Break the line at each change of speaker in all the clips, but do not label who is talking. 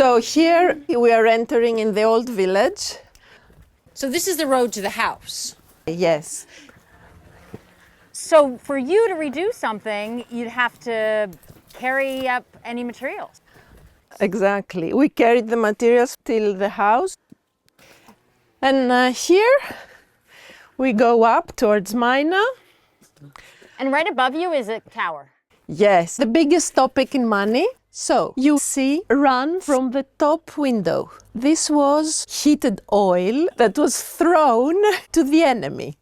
So here we are entering in the old village.
So this is the road to the house.
Yes.
So for you to redo something, you'd have to carry up any materials.
Exactly. We carried the materials till the house. And here we go up towards Maina.
And right above you is a tower.
Yes, the biggest topic in Mani. So you see run from the top window. This was heated oil that was thrown to the enemy.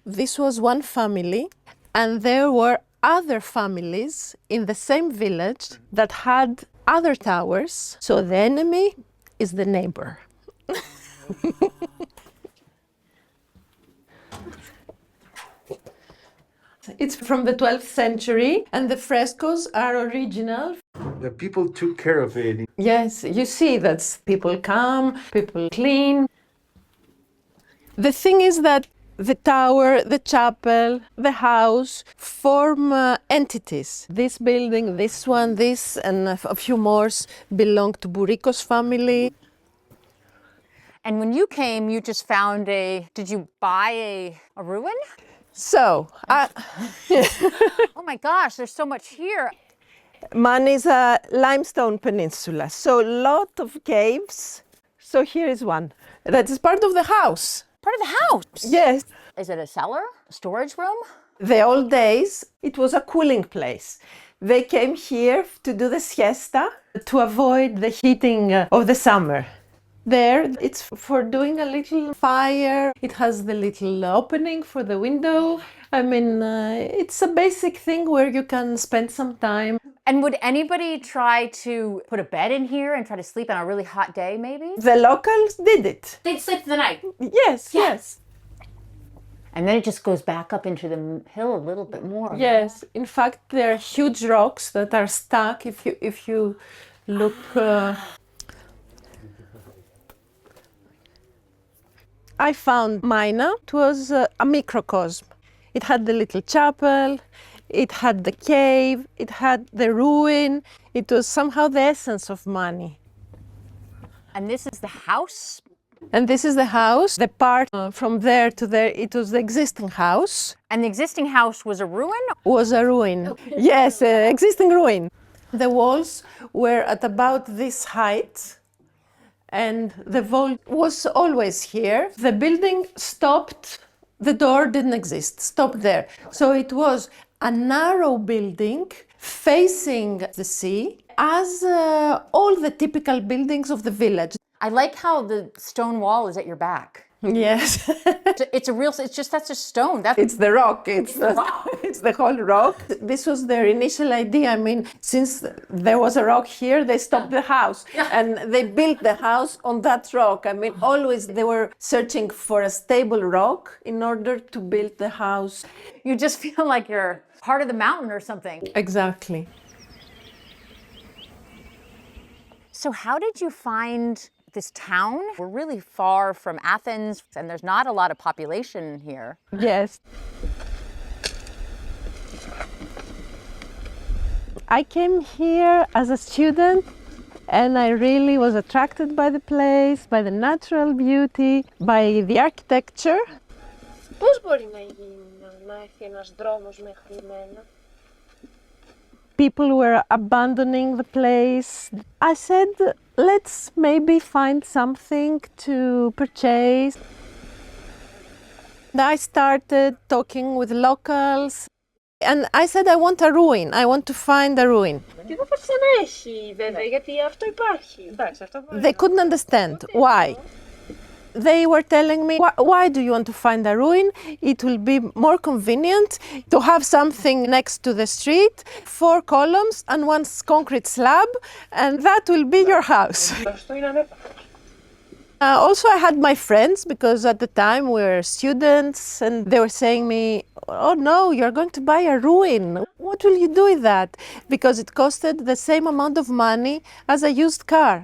This was one family, and there were other families in the same village that had other towers. So the enemy is the neighbor. It's from the 12th century, and the frescoes are original.
The people took care of it.
Yes, you see that people come, people clean. The thing is that the tower, the chapel, the house form entities. This building, this one, this, and a few more belong to Bourricos family.
And when you came, you just found did you buy a ruin?
So,
Oh my gosh, there's so much here.
Mani is a limestone peninsula, so a lot of caves. So here is one. That is part of the house.
Part of the house?
Yes.
Is it a cellar? A storage room?
The old days, it was a cooling place. They came here to do the siesta to avoid the heating of the summer. There, it's for doing a little fire. It has the little opening for the window. I mean, it's a basic thing where you can spend some time.
And would anybody try to put a bed in here and try to sleep on a really hot day, maybe?
The locals did it.
They'd sleep the night.
Yes,
Yeah.
yes.
And then it just goes back up into the hill a little bit more.
Yes, in fact, there are huge rocks that are stuck if you look. I found Maina. It was a microcosm. It had the little chapel, it had the cave, it had the ruin. It was somehow the essence of Mani.
And this is the house?
And this is the house. The part from there to there, it was the existing house.
And the existing house was a ruin?
Was a ruin. Yes, existing ruin. The walls were at about this height. And the vault was always here. The building stopped, the door didn't exist, stopped there. So it was a narrow building facing the sea, as all the typical buildings of the village.
I like how the stone wall is at your back.
Yes.
That's just stone.
It's the rock, it's the whole rock. This was their initial idea. I mean, since there was a rock here, they stopped the house and they built the house on that rock. I mean, always they were searching for a stable rock in order to build the house.
You just feel like you're part of the mountain or something.
Exactly.
So how did you find this town? We're really far from Athens and there's not a lot of population here.
Yes. I came here as a student and I really was attracted by the place, by the natural beauty, by the architecture.
Πώς μπορεί να έρθει ένας δρόμος μέχρι εμένα?
People were abandoning the place. I said, let's maybe find something to purchase. I started talking with locals. And I said, I want a ruin. I want to find a ruin.
Και εδώ θα ξανά έχει βέβαια, γιατί αυτό υπάρχει. Εντάξει, αυτό
They couldn't understand why. They were telling me, why do you want to find a ruin? It will be more convenient to have something next to the street, 4 columns and 1 concrete slab, and that will be your house.
Αυτό είναι ανέπαφο.
Also, I had my friends, because at the time we were students, and they were saying me, oh no, you're going to buy a ruin. What will you do with that? Because it costed the same amount of money as a used car.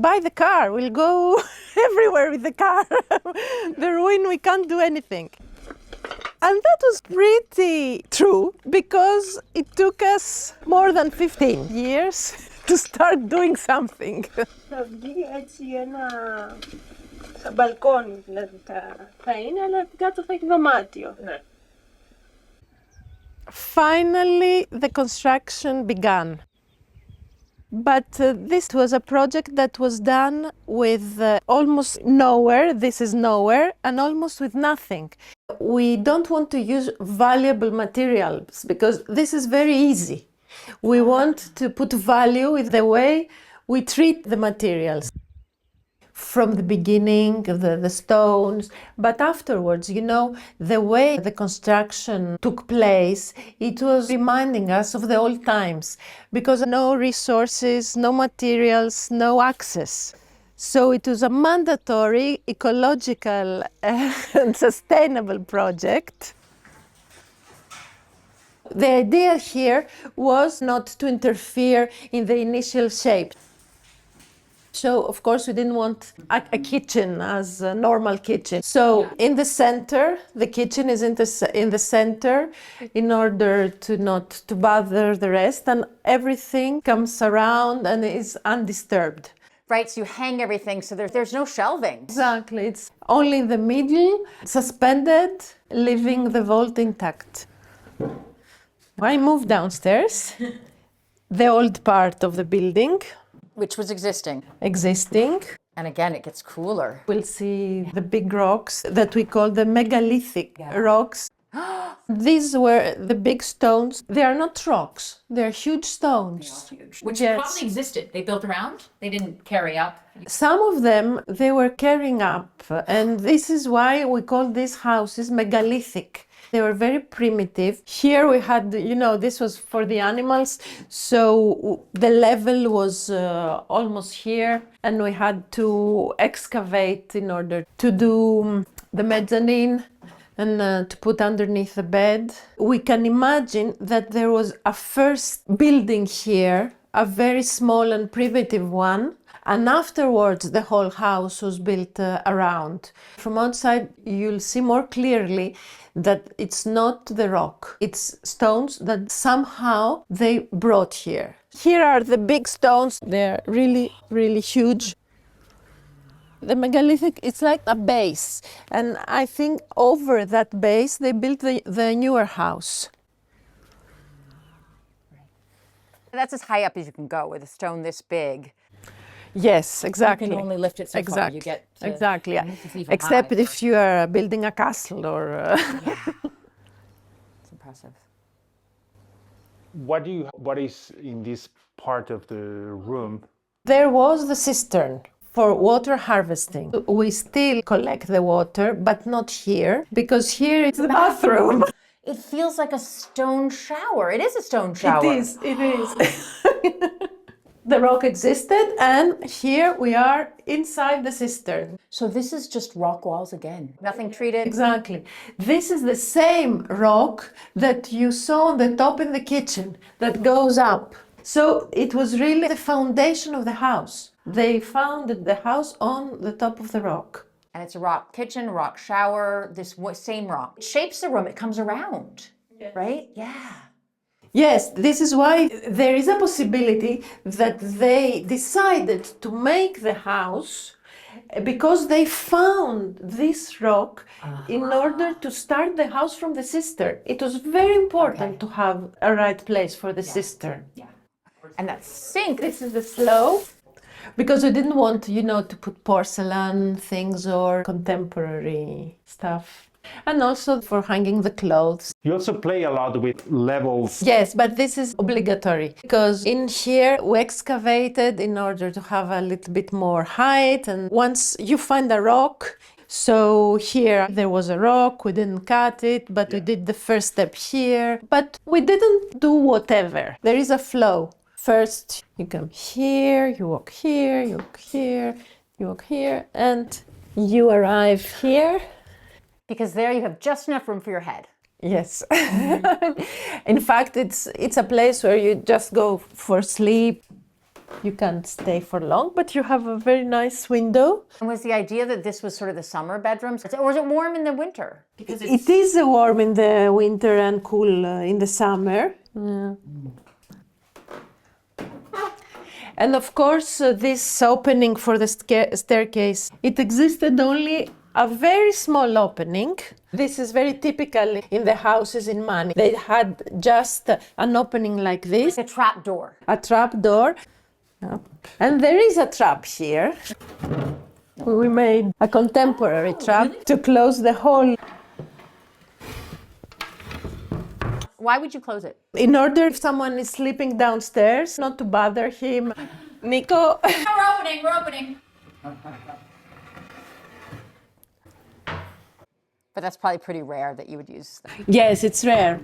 Buy the car, we'll go everywhere with the car. The ruin, we can't do anything. And that was pretty true, because it took us more than 15 years to start doing something.
Θα βγει έτσι ένα σαν μπαλκόνι δηλαδή θα είναι, αλλά κάτω θα έχει δωμάτιο. Ναι.
Finally, the construction began. But this was a project that was done with almost nowhere, this is nowhere, and almost with nothing. We don't want to use valuable materials because this is very easy. We want to put value with the way we treat the materials. From the beginning, the stones, but afterwards, you know, the way the construction took place, it was reminding us of the old times because no resources, no materials, no access. So it was a mandatory ecological and sustainable project. The idea here was not to interfere in the initial shape. So, of course, we didn't want a kitchen as a normal kitchen. So, in the center, the kitchen is in the center in order to not to bother the rest, and everything comes around and is undisturbed.
Right, so you hang everything, so there's no shelving.
Exactly, it's only in the middle, suspended, leaving the vault intact. I moved downstairs, the old part of the building.
Which was existing.
And
again, it gets cooler.
We'll see the big rocks that we call the megalithic rocks. These were the big stones. They are not rocks, they're huge stones.
Which probably existed. They built around, they didn't carry up.
Some of them, they were carrying up, and this is why we call these houses megalithic. They were very primitive. Here we had, you know, this was for the animals, so the level was almost here, and we had to excavate in order to do the mezzanine and to put underneath the bed. We can imagine that there was a first building here, a very small and primitive one, and afterwards the whole house was built around. From outside you'll see more clearly that it's not the rock, it's stones that somehow they brought here. Here are the big stones, they're really, really huge. The megalithic, it's like a base, and I think over that base they built the newer house.
That's as high up as you can go with a stone this big.
Yes, exactly.
You can only lift it so far. You get to,
exactly. Yeah.
Even
Except
high.
if you are building a castle or.
It's impressive.
What is in this part of the room?
There was the cistern for water harvesting. We still collect the water, but not here, because here it's the bathroom.
It feels like a stone shower. It is a stone shower.
It is. The rock existed, and here we are inside the cistern.
So this is just rock walls again. Nothing treated.
Exactly. This is the same rock that you saw on the top in the kitchen that goes up. So it was really the foundation of the house. They founded the house on the top of the rock.
And it's a rock kitchen, rock shower, this same rock. It shapes the room, it comes around, right? Yeah.
Yes, this is why there is a possibility that they decided to make the house because they found this rock in order to start the house from the cistern. It was very important to have a right place for the cistern.
Yeah. And that sink,
This is the slope, because we didn't want, you know, to put porcelain things or contemporary stuff. And also for hanging the clothes.
You also play a lot with levels.
Yes, but this is obligatory because in here we excavated in order to have a little bit more height. And once you find a rock, so here there was a rock, we didn't cut it, but we did the first step here. But we didn't do whatever. There is a flow. First, you come here, you walk here, you walk here, you walk here, and you arrive here.
because there you have just enough room for your head.
Yes. In fact, it's a place where you just go for sleep. You can't stay for long, but you have a very nice window.
And was the idea that this was sort of the summer bedrooms? Or was it warm in the winter? Because
It is warm in the winter and cool in the summer. Yeah. And of course, this opening for the staircase, it existed only a very small opening. This is very typical in the houses in Mani. They had just an opening like this.
A trap door.
A trap door. And there is a trap here. We made a contemporary trap to close the hole.
Why would you close it?
In order if someone is sleeping downstairs, not to bother him. Nico.
We're opening. But that's probably pretty rare that you would use that.
Yes, it's rare.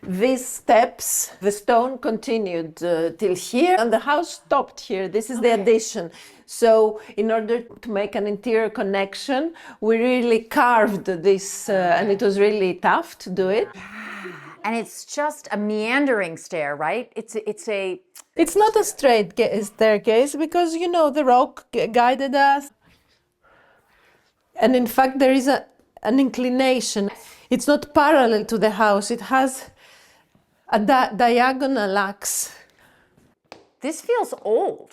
These steps, the stone continued till here, and the house stopped here. This is the addition. So in order to make an interior connection, we really carved this, and it was really tough to do it.
And it's just a meandering stair, right?
It's not a straight staircase because, you know, the rock guided us. And in fact, there is an inclination. It's not parallel to the house. It has a diagonal axe.
This feels old.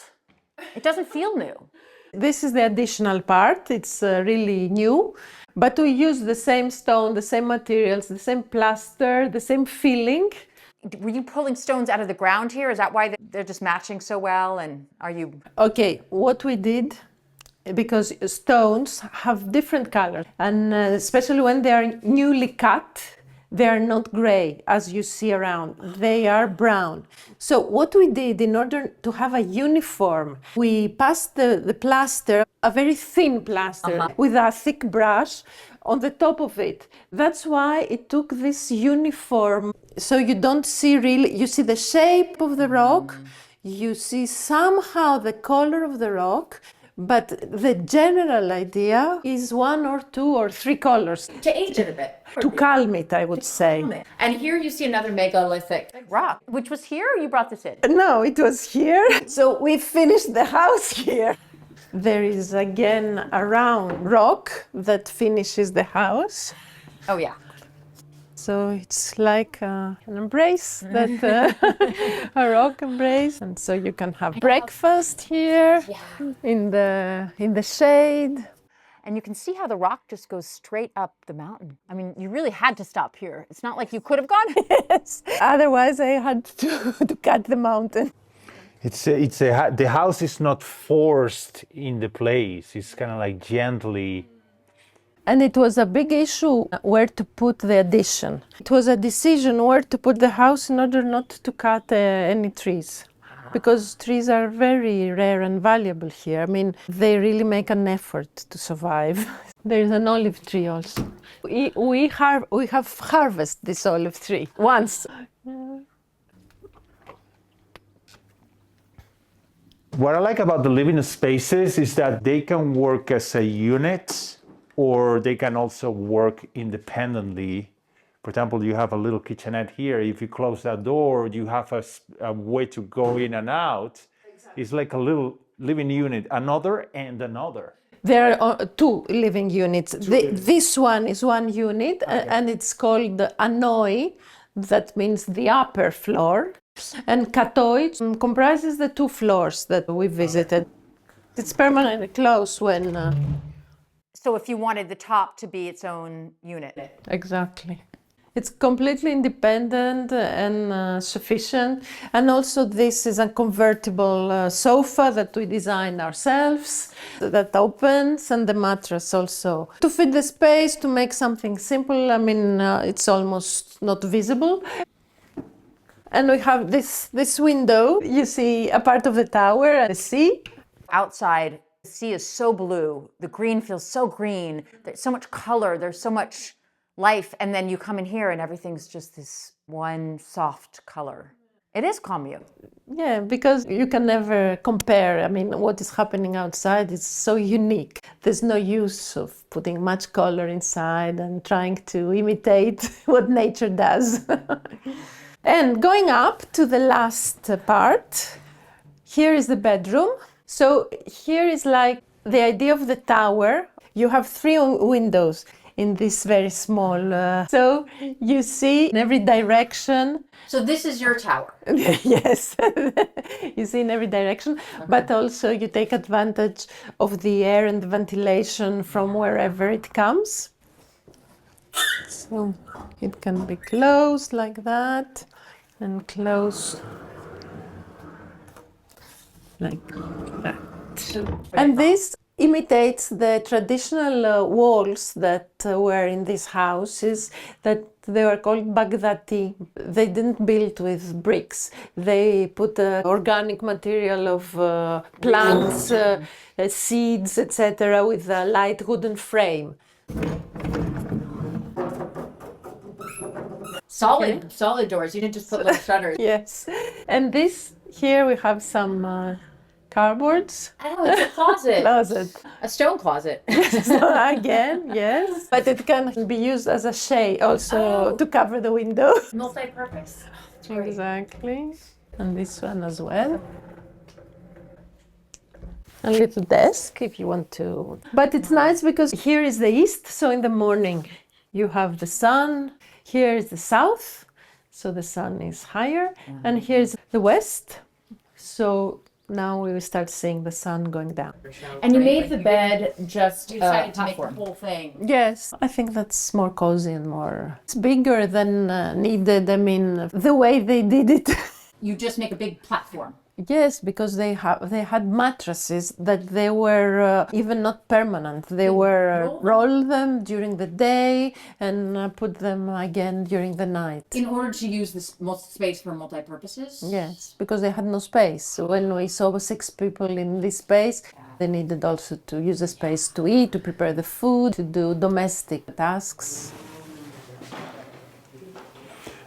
It doesn't feel new.
This is the additional part. It's really new. But we use the same stone, the same materials, the same plaster, the same feeling.
Were you pulling stones out of the ground here? Is that why they're just matching so well? And are you...
Okay, what we did, because stones have different colors, and especially when they are newly cut, they are not gray as you see around, they are brown. So what we did in order to have a uniform, we passed the plaster, a very thin plaster, with a thick brush on the top of it. That's why it took this uniform. So you don't see really, you see the shape of the rock, you see somehow the color of the rock, but the general idea is 1 or 2 or 3 colors.
To age it a bit.
To calm it, I would say.
And here you see another megalithic rock, which was here, or you brought this in?
No, it was here. So we finished the house here. There is again a round rock that finishes the house.
Oh, yeah.
So it's like an embrace, a rock embrace. And so you can have breakfast here in the shade.
And you can see how the rock just goes straight up the mountain. I mean, you really had to stop here. It's not like you could have gone.
Yes. Otherwise, I had to cut the mountain.
The house is not forced in the place. It's kind of like gently.
And it was a big issue where to put the addition. It was a decision where to put the house in order not to cut any trees. Because trees are very rare and valuable here. I mean, they really make an effort to survive. There is an olive tree also. We have harvested this olive tree once.
What I like about the living spaces is that they can work as a unit, or they can also work independently. For example, you have a little kitchenette here. If you close that door, you have a way to go in and out. Exactly. It's like a little living unit, another and another.
There are 2 living units. This one is 1 unit, and it's called the anoi, that means the upper floor. And katoi comprises the 2 floors that we visited. It's permanently closed when...
So if you wanted the top to be its own unit.
Exactly. It's completely independent and sufficient. And also this is a convertible sofa that we designed ourselves, that opens, and the mattress also. To fit the space, to make something simple, I mean, it's almost not visible. And we have this window. You see a part of the tower and the sea.
Outside, the sea is so blue. The green feels so green. There's so much color. There's so much life. And then you come in here and everything's just this one soft color. It is commune.
Yeah, because you can never compare. I mean, what is happening outside is so unique. There's no use of putting much color inside and trying to imitate what nature does. And going up to the last part, here is the bedroom. So here is like the idea of the tower. You have 3 windows. in this very small. So you see in every direction.
So this is your tower.
Yes, you see in every direction, but also you take advantage of the air and the ventilation from wherever it comes. So it can be closed like that and closed like that. And this imitates the traditional walls that were in these houses, that they were called Baghdadi. They didn't build with bricks. They put organic material of plants, seeds, etc., with a light wooden frame.
Solid doors. You didn't just put little shutters.
Yes. And this, here we have some cardboards.
Oh, it's a closet.
Closet.
A stone closet.
So again, yes. But it can be used as a shade also to cover the window.
Multi-purpose.
Exactly. And this one as well. A little desk if you want to. But it's nice because here is the east, so in the morning you have the sun. Here is the south, so the sun is higher. And here's the west, so now we will start seeing the sun going down.
And you made the bed just
decided to make the whole thing.
Yes, I think that's more cozy and more. It's bigger than needed. I mean, the way they did it.
You just make a big platform.
Yes, because they had mattresses that they were even not permanent. They were roll them during the day and put them again during the night.
In order to use this space for multi-purposes?
Yes, because they had no space. So when we saw 6 people in this space, they needed also to use the space to eat, to prepare the food, to do domestic tasks.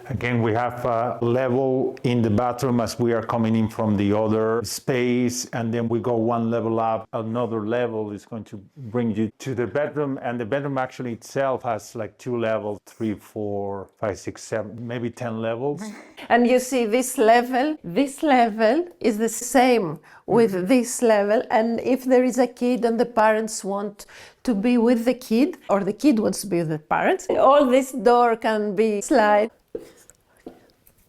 Again, we have a level in the bathroom as we are coming in from the other space, and then we go one level up. Another level is going to bring you to the bedroom, and the bedroom actually itself has like 2 levels, 3, 4, 5, 6, 7, maybe 10 levels.
And you see this level is the same with this level, and if there is a kid and the parents want to be with the kid, or the kid wants to be with the parents, all this door can be slide.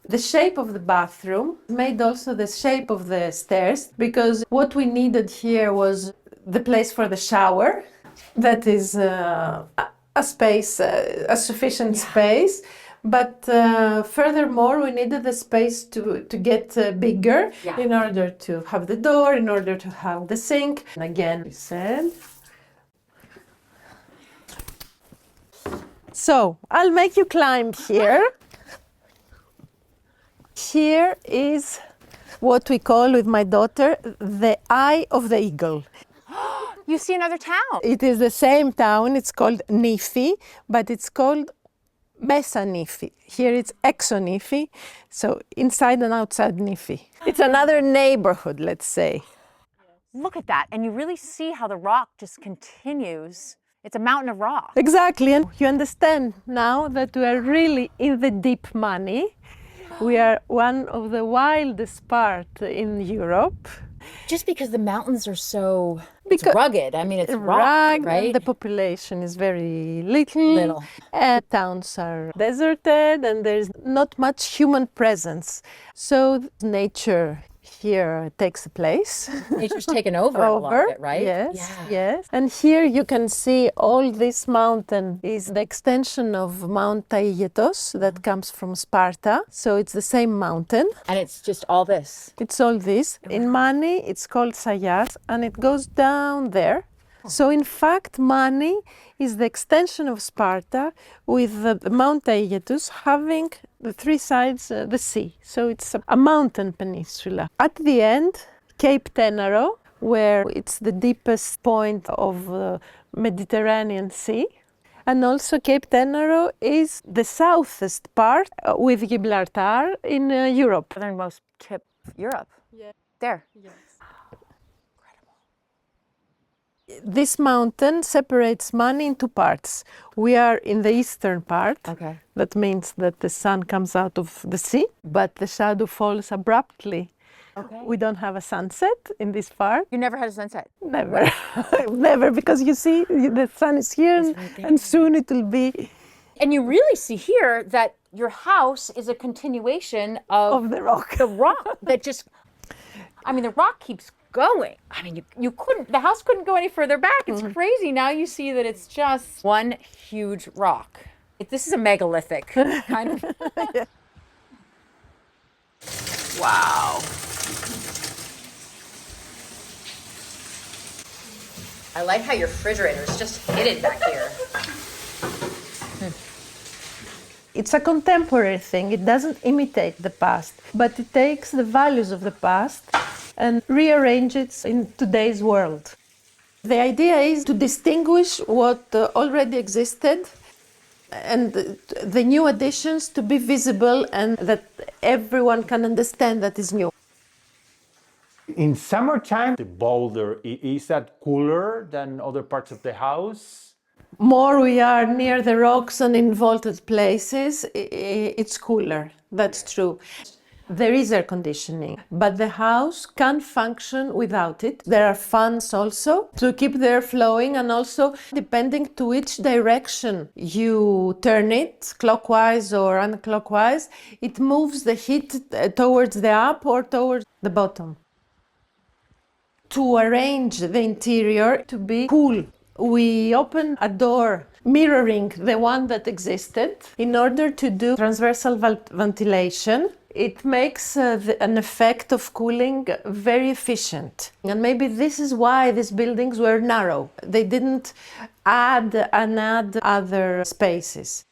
The shape of the bathroom made also the shape of the stairs, because what we needed here was the place for the shower. That is a space, a sufficient space. But furthermore, we needed the space to get bigger in order to have the door, in order to have the sink. And again, we said. So I'll make you climb here. Here is what we call with my daughter the eye of the eagle.
You see another town.
It is the same town. It's called Nifi, but it's called Mesa Nifi. Here it's Exo Nifi, so inside and outside Nifi. It's another neighborhood, let's say.
Look at that, and you really see how the rock just continues. It's a mountain of rock.
Exactly, and you understand now that we are really in the deep Mani. We are one of the wildest parts in Europe.
Just because the mountains are so it's rugged. I mean, it's rock, right?
The population is very little. And towns are deserted and there's not much human presence. So nature here takes place.
Nature's taken over a lot of it, right?
Yes. And here you can see all this mountain is the extension of Mount Taygetos that comes from Sparta. So it's the same mountain.
And it's just all this.
It's all this. In Mani, it's called Sayas, and it goes down there. So in fact, Mani is the extension of Sparta with the Mount Taygetos having the 3 sides the sea. So it's a mountain peninsula. At the end, Cape Tenaro, where it's the deepest point of the Mediterranean Sea. And also Cape Tenaro is the southest part with Gibraltar in Europe.
Southernmost tip of Europe.
Yeah.
There.
Yes. This mountain separates Mani into parts. We are in the eastern part.
Okay.
That means that the sun comes out of the sea, but the shadow falls abruptly.
Okay.
We don't have a sunset in this part.
You never had a sunset?
Never. Never, because you see, the sun is here and soon it will be
And you really see here that your house is a continuation
of the rock.
the rock that just, I mean, the rock keeps going. I mean, you couldn't, the house couldn't go any further back. It's crazy. Now you see that it's just one huge rock. This is a megalithic kind of. Wow. I like how your refrigerator is just hidden back here.
It's a contemporary thing. It doesn't imitate the past, but it takes the values of the past and rearranges it in today's world. The idea is to distinguish what already existed and the new additions to be visible and that everyone can understand that is new.
In summertime, the boulder, is that cooler than other parts of the house?
More we are near the rocks and in vaulted places, it's cooler. That's true. There is air conditioning, but the house can function without it. There are fans also to keep the air flowing, and also depending to which direction you turn it, clockwise or unclockwise, it moves the heat towards the up or towards the bottom. To arrange the interior to be cool, we opened a door mirroring the one that existed in order to do transversal ventilation. It makes an effect of cooling very efficient. And maybe this is why these buildings were narrow. They didn't add other spaces.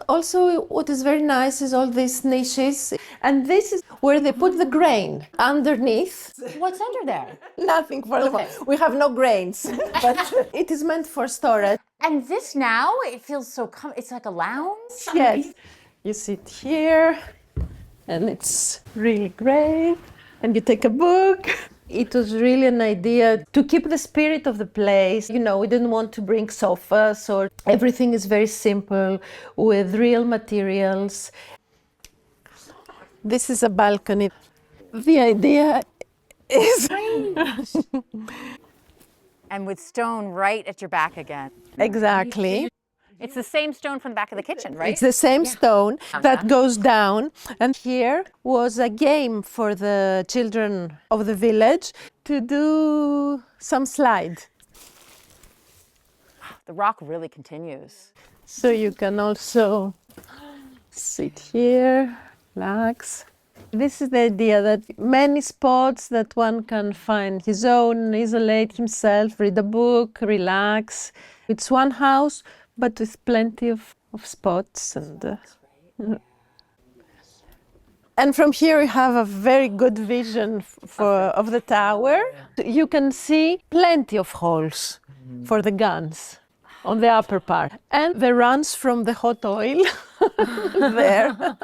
Also, what is very nice is all these niches, and this is where they put the grain underneath.
What's under there?
Nothing for the
Okay.
We have no grains, but it is meant for storage.
And this now, it feels so, it's like a lounge.
Yes, you sit here, and it's really great, and you take a book. It was really an idea to keep the spirit of the place. You know, we didn't want to bring sofas or everything is very simple with real materials. This is a balcony. The idea is
And with stone right at your back again.
exactly.
It's the same stone from the back of the kitchen, right?
It's the same stone that goes down. And here was a game for the children of the village to do some slide.
The rock really continues.
So you can also sit here, relax. This is the idea that many spots that one can find his own, isolate himself, read a book, relax. It's one house, but with plenty of spots. And from here we have a very good vision of the tower. You can see plenty of holes for the guns on the upper part. And the runs from the hot oil there.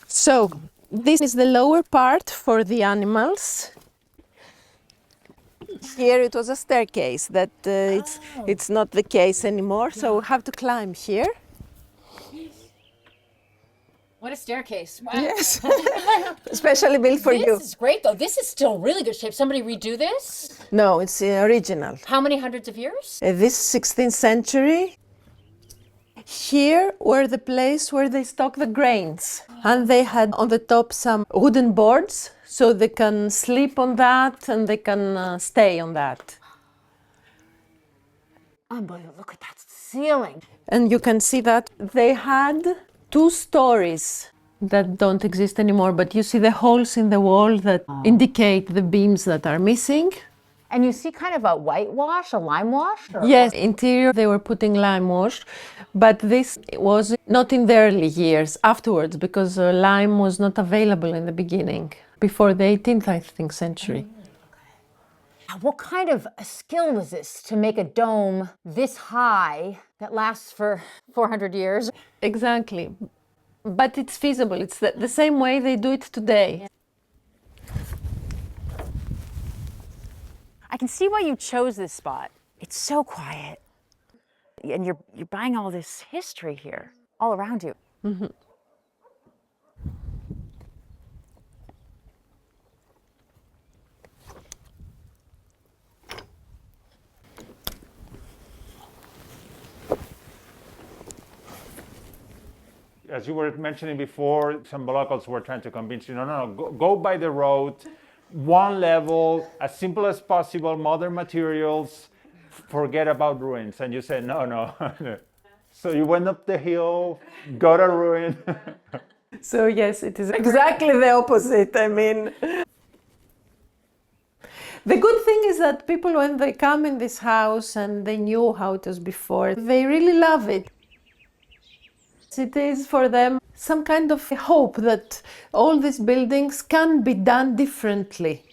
So this is the lower part for the animals. Here it was a staircase that it's not the case anymore, so we have to climb here.
What a staircase. Wow.
Yes, especially built for you.
This is great, though. This is still really good shape. Somebody redo this?
No, it's original.
How many hundreds of years?
This 16th century. Here were the place where they stock the grains. And they had on the top some wooden boards, so they can sleep on that and they can stay on that.
Unbelievable, look at that ceiling.
And you can see that they had 2 stories that don't exist anymore, but you see the holes in the wall that indicate the beams that are missing.
And you see kind of a whitewash, a lime wash?
Yes, interior they were putting lime wash, but this was not in the early years, afterwards, because lime was not available in the beginning, before the 18th, I think, century.
What kind of a skill was this to make a dome this high that lasts for 400 years?
Exactly. but it's feasible. It's the same way they do it today.
I can see why you chose this spot. It's so quiet. And you're buying all this history here, all around you.
Mm-hmm.
As you were mentioning before, some locals were trying to convince you, no, go by the road, one level, as simple as possible, modern materials, forget about ruins. And you said, no. So you went up the hill, got a ruin.
So yes, it is exactly the opposite. I mean, the good thing is that people, when they come in this house and they knew how it was before, they really love it. It is for them some kind of hope that all these buildings can be done differently.